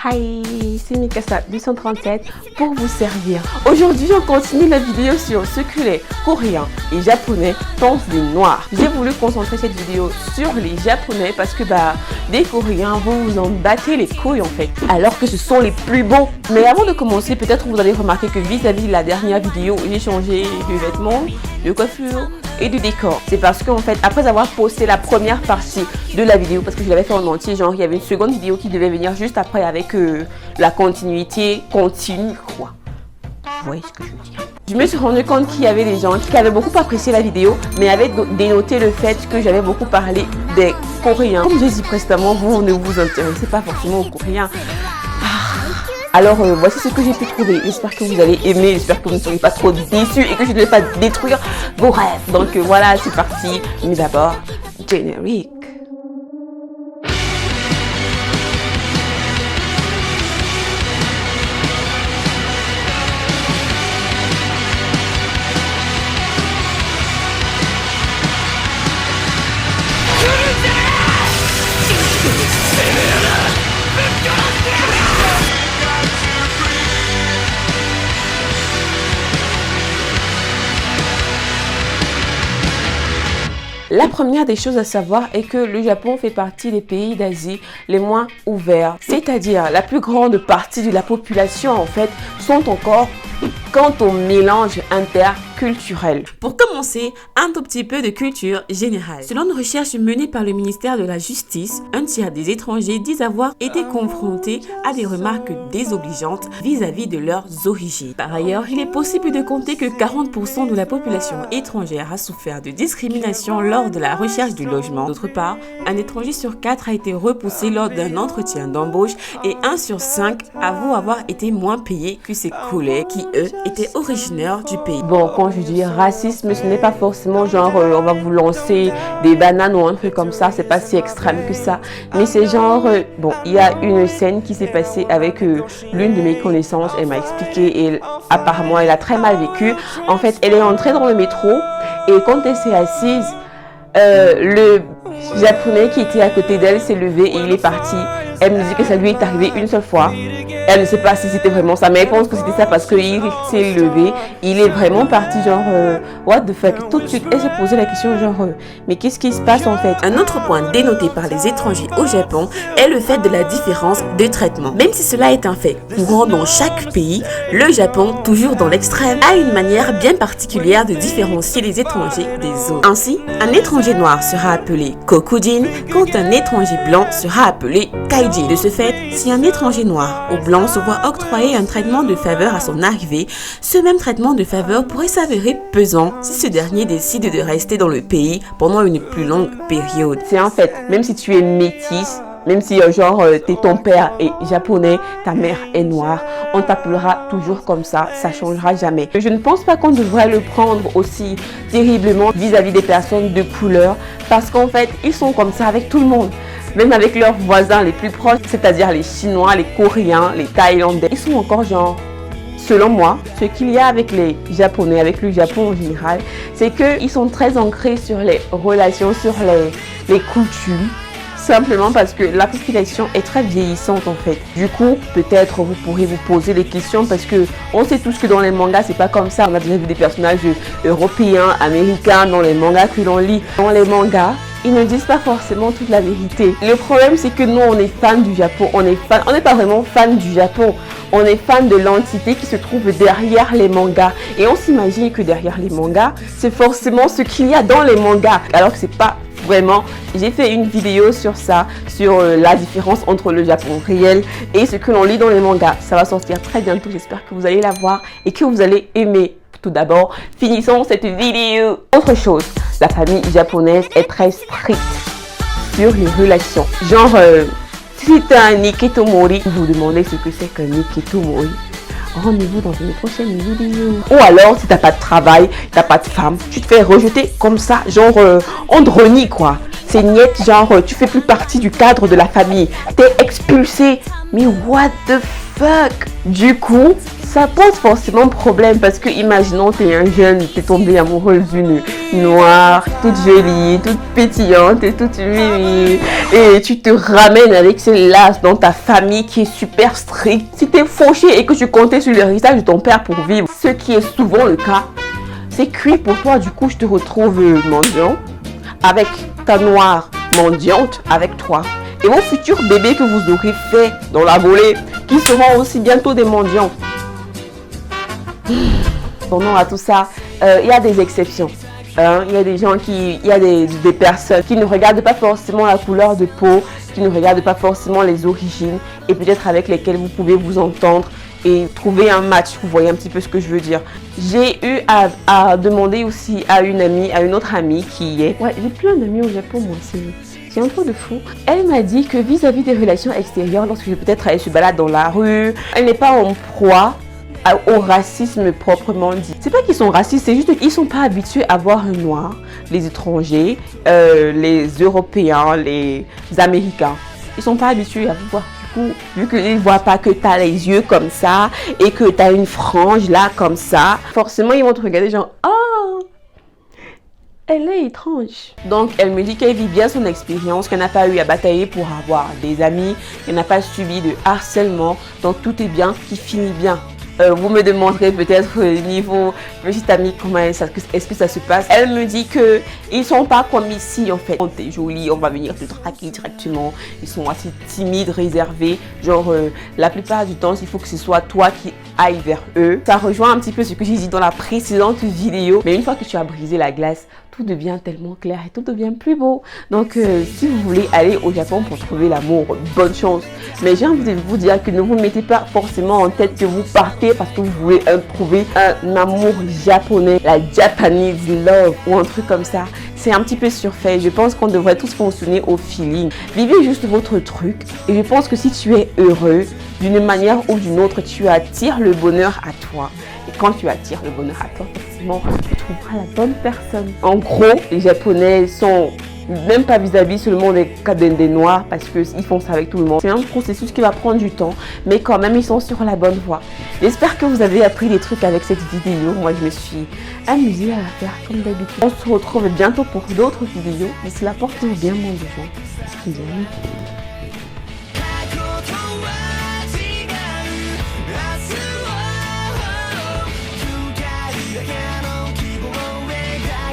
Hi, c'est Mikasa 237 pour vous servir. Aujourd'hui, on continue la vidéo sur ce que les Coréens et Japonais pensent des Noirs. J'ai voulu concentrer cette vidéo sur les Japonais parce que des Coréens vont vous en battre les couilles en fait, alors que ce sont les plus bons. Mais avant de commencer, peut-être vous allez remarquer que vis-à-vis de la dernière vidéo, j'ai changé de vêtements, de coiffure et de décor. C'est parce qu'en fait, après avoir posté la première partie de la vidéo, parce que je l'avais fait en entier, genre il y avait une seconde vidéo qui devait venir juste après avec la continuité continue quoi. Vous voyez ce que je veux dire? Je me suis rendu compte qu'il y avait des gens qui avaient beaucoup apprécié la vidéo, mais avaient dénoté le fait que j'avais beaucoup parlé des Coréens. Comme je dis précédemment, vous ne vous intéressez pas forcément aux Coréens. Alors voici ce que j'ai pu trouver. J'espère que vous allez aimer, j'espère que vous ne serez pas trop déçus et que je ne vais pas détruire vos rêves. Donc voilà, c'est parti. Mais d'abord, générique. La première des choses à savoir est que le Japon fait partie des pays d'Asie les moins ouverts. C'est-à-dire la plus grande partie de la population en fait sont encore quant au mélange interculturel. Pour commencer, un tout petit peu de culture générale. Selon une recherche menée par le ministère de la Justice, un tiers des étrangers disent avoir été confrontés à des remarques désobligeantes vis-à-vis de leurs origines. Par ailleurs, il est possible de compter que 40% de la population étrangère a souffert de discrimination lors de la recherche du logement. D'autre part, un étranger sur 4 a été repoussé lors d'un entretien d'embauche et 1 sur 5 avoue avoir été moins payé que ses collègues qui, eux, étaient originaires du pays. Bon, quand je dis racisme, ce n'est pas forcément genre on va vous lancer des bananes ou un truc comme ça, c'est pas si extrême que ça. Mais c'est genre, bon, il y a une scène qui s'est passée avec l'une de mes connaissances, elle m'a expliqué et apparemment elle a très mal vécu. En fait, elle est entrée dans le métro et quand elle s'est assise, le japonais qui était à côté d'elle s'est levé et il est parti. Elle me dit que ça lui est arrivé une seule fois. Elle ne sait pas si c'était vraiment ça, mais elle pense que c'était ça parce qu'il s'est levé. Il est vraiment parti genre, what the fuck. Tout de suite, elle s'est posé la question genre, mais qu'est-ce qui se passe en fait? Un autre point dénoté par les étrangers au Japon est le fait de la différence de traitement. Même si cela est un fait courant dans chaque pays, le Japon, toujours dans l'extrême, a une manière bien particulière de différencier les étrangers des autres. Ainsi, un étranger noir sera appelé Kokujin, quand un étranger blanc sera appelé Taijin. De ce fait, si un étranger noir ou blanc se voit octroyer un traitement de faveur à son arrivée, ce même traitement de faveur pourrait s'avérer pesant si ce dernier décide de rester dans le pays pendant une plus longue période. C'est en fait, même si tu es métisse, même si genre ton père est japonais, ta mère est noire, on t'appellera toujours comme ça changera jamais. Je ne pense pas qu'on devrait le prendre aussi terriblement vis-à-vis des personnes de couleur parce qu'en fait, ils sont comme ça avec tout le monde. Même avec leurs voisins les plus proches, c'est-à-dire les Chinois, les Coréens, les Thaïlandais, ils sont encore genre, selon moi, ce qu'il y a avec les Japonais, avec le Japon en général, c'est qu'ils sont très ancrés sur les relations, sur les coutumes, simplement parce que la population est très vieillissante en fait. Du coup, peut-être vous pourrez vous poser des questions parce que on sait tous que dans les mangas, c'est pas comme ça. On a déjà vu des personnages européens, américains dans les mangas que l'on lit. Dans les mangas, ils ne disent pas forcément toute la vérité. Le problème, c'est que nous, on est fans du Japon. On n'est pas vraiment fans du Japon. On est fans de l'entité qui se trouve derrière les mangas. Et on s'imagine que derrière les mangas, c'est forcément ce qu'il y a dans les mangas. Alors que c'est pas vraiment. J'ai fait une vidéo sur ça, sur la différence entre le Japon réel et ce que l'on lit dans les mangas. Ça va sortir très bientôt. J'espère que vous allez la voir et que vous allez aimer. Tout d'abord, finissons cette vidéo. Autre chose, la famille japonaise est très stricte sur les relations. Genre, si tu as un Nikitomori, vous vous demandez ce que c'est qu'un Nikitomori, rendez-vous dans une prochaine vidéo. Ou alors, si tu n'as pas de travail, tu n'as pas de femme, tu te fais rejeter comme ça, genre, on te renie quoi. C'est niet, genre, tu fais plus partie du cadre de la famille. Tu es expulsé. Mais what the fuck? fuck? Du coup, ça pose forcément problème parce que imaginons t'es un jeune, t'es tombé amoureuse d'une noire, toute jolie, toute pétillante et toute mimi, et tu te ramènes avec ces lasses dans ta famille qui est super stricte. Si t'es fauché et que tu comptais sur l'héritage de ton père pour vivre, ce qui est souvent le cas, c'est cuit pour toi. Du coup, je te retrouve mendiant avec ta noire mendiante avec toi. Et vos futurs bébés que vous aurez fait dans la volée, qui seront aussi bientôt des mendiants. Pendant à tout ça, il y a des exceptions. Il y a des gens il y a des personnes qui ne regardent pas forcément la couleur de peau, qui ne regardent pas forcément les origines, et peut-être avec lesquelles vous pouvez vous entendre et trouver un match. Vous voyez un petit peu ce que je veux dire. J'ai eu à demander aussi à une amie, à une autre amie qui est... Ouais, j'ai plus un ami au Japon, moi, c'est un peu de fou. Elle m'a dit que vis-à-vis des relations extérieures, lorsque peut-être elle se balade dans la rue, elle n'est pas en proie au racisme proprement dit. C'est pas qu'ils sont racistes, c'est juste qu'ils sont pas habitués à voir un noir, les étrangers, les Européens, les Américains. Ils sont pas habitués à vous voir. Du coup, vu qu'ils ne voient pas que tu as les yeux comme ça et que tu as une frange là comme ça, forcément ils vont te regarder genre « Oh, elle est étrange ». Donc elle me dit qu'elle vit bien son expérience, qu'elle n'a pas eu à batailler pour avoir des amis, qu'elle n'a pas subi de harcèlement, donc tout est bien, qui finit bien. Vous me demanderez peut-être niveau petite amie comment est-ce que ça se passe. Elle me dit que ils sont pas comme ici en fait. Quand t'es jolie, on va venir te traquer directement. Ils sont assez timides, réservés. Genre la plupart du temps, il faut que ce soit toi qui aille vers eux. Ça rejoint un petit peu ce que j'ai dit dans la précédente vidéo. Mais une fois que tu as brisé la glace, tout devient tellement clair et tout devient plus beau. Donc si vous voulez aller au Japon pour trouver l'amour, bonne chance. Mais j'ai envie de vous dire que ne vous mettez pas forcément en tête que vous partez parce que vous voulez trouver un amour japonais, la Japanese love ou un truc comme ça. C'est un petit peu surfait. Je pense qu'on devrait tous fonctionner au feeling. Vivez juste votre truc. Et je pense que si tu es heureux, d'une manière ou d'une autre, tu attires le bonheur à toi. Et quand tu attires le bonheur à toi, forcément, tu trouveras la bonne personne. En gros, les Japonais sont même pas vis-à-vis seulement des noirs parce qu'ils font ça avec tout le monde. C'est un processus qui va prendre du temps, mais quand même, ils sont sur la bonne voie. J'espère que vous avez appris des trucs avec cette vidéo. Moi, je me suis amusée à la faire comme d'habitude. On se retrouve bientôt pour d'autres vidéos. D'ici là, portez-vous bien, mon gens.